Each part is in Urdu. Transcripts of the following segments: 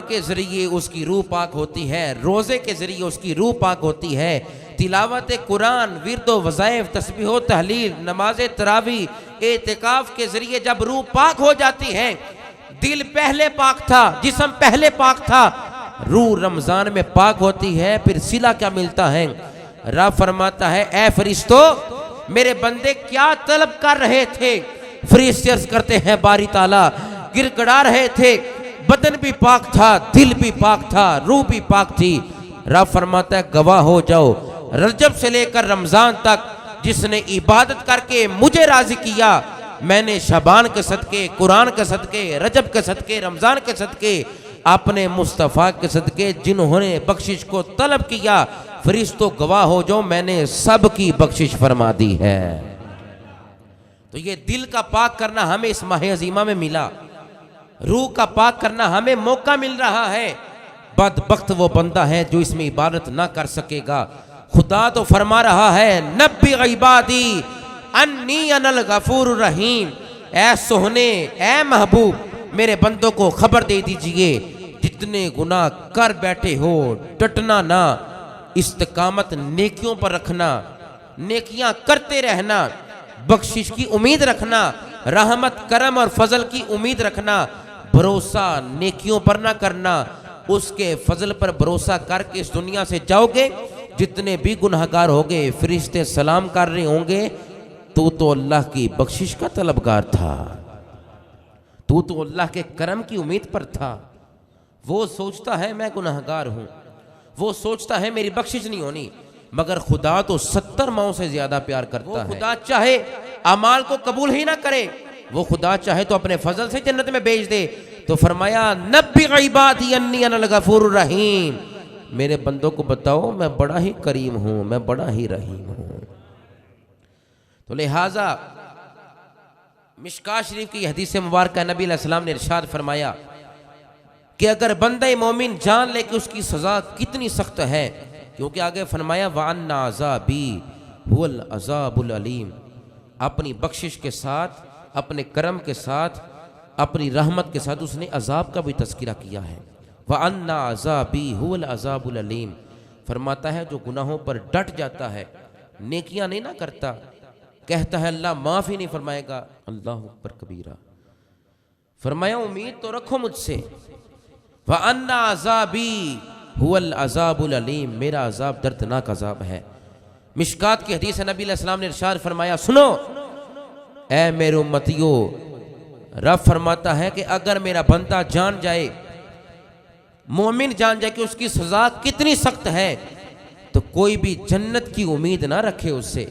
کے ذریعے اس کی روح پاک ہوتی ہے، روزے کے ذریعے اس کی روح پاک ہوتی ہے، تلاوت قرآن، ورد و وظائف، تسبیح و تحلیل، نماز تراویح، اعتکاف کے ذریعے جب روح پاک ہو جاتی ہے، دل پہلے پاک تھا، جسم پہلے پاک تھا، روح رمضان میں پاک ہوتی ہے، پھر صلہ کیا ملتا ہے؟ رب فرماتا ہے اے فرشتو میرے بندے کیا طلب کر رہے تھے؟ فرشتے عرض کرتے ہیں باری تعالیٰ گر گڑا رہے تھے، بدن بھی پاک تھا، دل بھی پاک تھا، روح بھی پاک تھی۔ رب فرماتا ہے گواہ ہو جاؤ، رجب سے لے کر رمضان تک جس نے عبادت کر کے مجھے راضی کیا، میں نے شعبان کے صدقے، قرآن کے صدقے، رجب کے صدقے، رمضان کے صدقے، اپنے مصطفیٰ کے صدقے جنہوں نے بخشش کو طلب کیا، فرشتوں گواہ ہو جو میں نے سب کی بخشش فرما دی ہے۔ تو یہ دل کا پاک کرنا ہمیں اس ماہ عظیمہ میں ملا، روح کا پاک کرنا ہمیں موقع مل رہا ہے۔ بدبخت وہ بندہ ہے جو اس میں عبادت نہ کر سکے گا۔ خدا تو فرما رہا ہے نبی عبادی انی انا الغفور الرحیم، اے سہنے، اے محبوب میرے بندوں کو خبر دے دیجئے، جتنے گناہ کر بیٹھے ہو ڈٹنا نہ، استقامت نیکیوں پر رکھنا، نیکیاں کرتے رہنا، بخشش کی امید رکھنا، رحمت کرم اور فضل کی امید رکھنا، بھروسہ نیکیوں پر نہ کرنا، اس کے فضل پر بھروسہ کر کے اس دنیا سے جاؤ گے، جتنے بھی گناہگار ہوگے فرشتے سلام کر رہے ہوں گے تو اللہ کی بخشش کا طلبگار تھا، تو اللہ کے کرم کی امید پر تھا۔ وہ سوچتا ہے میں گناہگار ہوں، وہ سوچتا ہے میری بخشش نہیں ہونی، مگر خدا تو 70 ماؤں سے زیادہ پیار کرتا ہے۔ خدا چاہے اعمال کو قبول ہی نہ کرے، وہ خدا چاہے تو اپنے فضل سے جنت میں بھیج دے۔ تو فرمایا نبی عبادی انی انا الغفور الرحیم، میرے بندوں کو بتاؤ میں بڑا ہی کریم ہوں، میں بڑا ہی رحیم ہوں۔ تو لہٰذا مشکاۃ شریف کی حدیث مبارکہ نبی علیہ السلام نے ارشاد فرمایا کہ اگر بندہ مومن جان لے کہ اس کی سزا کتنی سخت ہے، کیونکہ آگے فرمایا وَأَنَّ عَذَابِي هُوَ الْعَذَابُ الْعَلِيمُ، اپنی بخشش کے ساتھ، اپنے کرم کے ساتھ، اپنی رحمت کے ساتھ اس نے عذاب کا بھی تذکرہ کیا ہے۔ وَأَنَّ عَذَابِي هُوَ الْعَذَابُ الْعَلِيمُ، فرماتا ہے جو گناہوں پر ڈٹ جاتا ہے، نیکیاں نہیں نہ کرتا، کہتا ہے اللہ معاف ہی نہیں فرمائے گا، اللہ اکبر کبیرہ، فرمایا امید تو رکھو مجھ سے۔ وَأَنَّ عَذَابِي هُوَ الْعَذَابُ الْعَلِيمُ، میرا عذاب دردناک عذاب ہے۔ مشکات کی حدیث نبی علیہ السلام نے ارشاد فرمایا سنو اے میرے امتیو، رب فرماتا ہے کہ اگر میرا بندہ جان جائے، مومن جان جائے کہ اس کی سزا کتنی سخت ہے، تو کوئی بھی جنت کی امید نہ رکھے اس سے،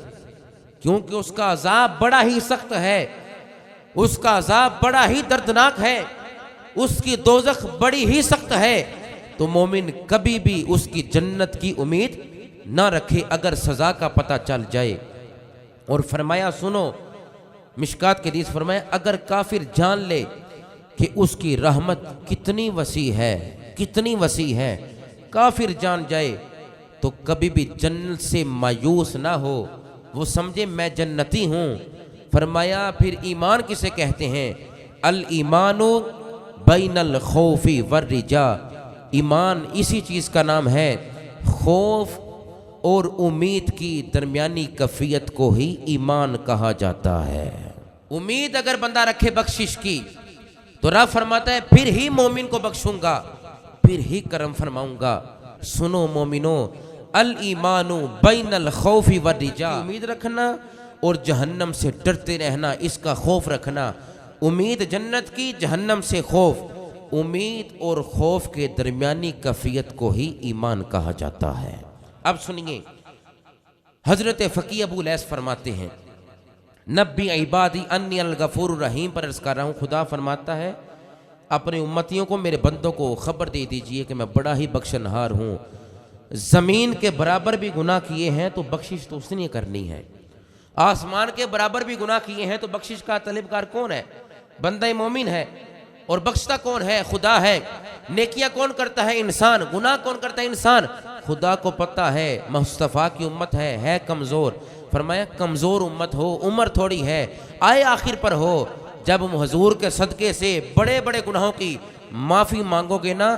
کیونکہ اس کا عذاب بڑا ہی سخت ہے، اس کا عذاب بڑا ہی دردناک ہے، اس کی دوزخ بڑی ہی سخت ہے۔ تو مومن کبھی بھی اس کی جنت کی امید نہ رکھے اگر سزا کا پتہ چل جائے۔ اور فرمایا سنو، مشکات کے حدیث فرمایا اگر کافر جان لے کہ اس کی رحمت کتنی وسیع ہے، کتنی وسیع ہے، کافر جان جائے تو کبھی بھی جنت سے مایوس نہ ہو، وہ سمجھے میں جنتی ہوں۔ فرمایا پھر ایمان کسے کہتے ہیں؟ الایمان بین الخوف والرجاء، ایمان اسی چیز کا نام ہے، خوف اور امید کی درمیانی کیفیت کو ہی ایمان کہا جاتا ہے۔ امید اگر بندہ رکھے بخشش کی تو رب فرماتا ہے پھر ہی مومن کو بخشوں گا، پھر ہی کرم فرماؤں گا۔ سنو مومنو، الایمان بین الخوف والرجاء، امید رکھنا اور جہنم سے ڈرتے رہنا، اس کا خوف رکھنا، امید جنت کی، جہنم سے خوف، امید اور خوف کے درمیانی کیفیت کو ہی ایمان کہا جاتا ہے۔ اب سنیے، حضرت فقی ابو لیث فرماتے ہیں نبی عبادی انی الغفور الرحیم پر عرض کر رہا ہوں، خدا فرماتا ہے اپنے امتیوں کو، میرے بندوں کو خبر دے دیجئے کہ میں بڑا ہی بخشنہار ہوں۔ زمین کے برابر بھی گناہ کیے ہیں تو بخشش تو اس نے کرنی ہے، آسمان کے برابر بھی گناہ کیے ہیں تو بخشش کا طلبگار کون ہے؟ بندہ مومن ہے۔ اور بخشتا کون ہے؟ خدا ہے۔ نیکیاں کون کرتا ہے؟ انسان۔ گناہ کون کرتا ہے؟ انسان۔ خدا کو پتہ ہے مصطفیٰ کی امت ہے کمزور، فرمایا کمزور امت ہو، عمر تھوڑی ہے، آئے آخر پر ہو، جب حضور کے صدقے سے بڑے بڑے گناہوں کی معافی مانگو گے نا،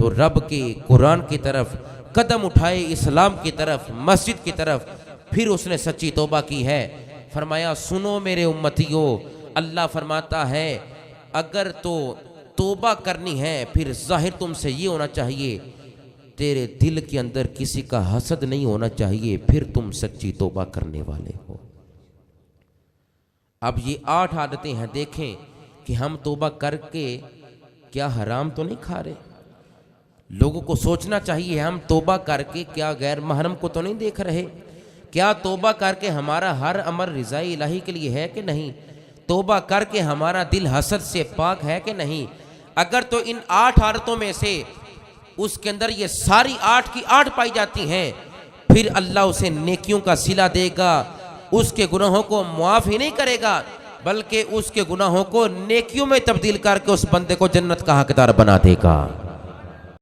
تو رب کے قرآن کی طرف قدم اٹھائے، اسلام کی طرف، مسجد کی طرف، پھر اس نے سچی توبہ کی ہے۔ فرمایا سنو میرے امتیو، اللہ فرماتا ہے اگر تو توبہ کرنی ہے پھر ظاہر تم سے یہ ہونا چاہیے، تیرے دل کے اندر کسی کا حسد نہیں ہونا چاہیے، پھر تم سچی توبہ کرنے والے ہو۔ اب یہ 8 عادتیں ہیں، دیکھیں کہ ہم توبہ کر کے کیا حرام تو نہیں کھا رہے۔ لوگوں کو سوچنا چاہیے ہم توبہ کر کے کیا غیر محرم کو تو نہیں دیکھ رہے، کیا توبہ کر کے ہمارا ہر امر رضائی الہی کے لیے ہے کہ نہیں، توبہ کر کے ہمارا دل حسد سے پاک ہے کہ نہیں۔ اگر تو ان 8 عادتوں میں سے اس کے اندر یہ ساری 8 کی 8 پائی جاتی ہیں، پھر اللہ اسے نیکیوں کا صلہ دے گا، اس کے گناہوں کو معاف ہی نہیں کرے گا بلکہ اس کے گناہوں کو نیکیوں میں تبدیل کر کے اس بندے کو جنت کا حقدار بنا دے گا۔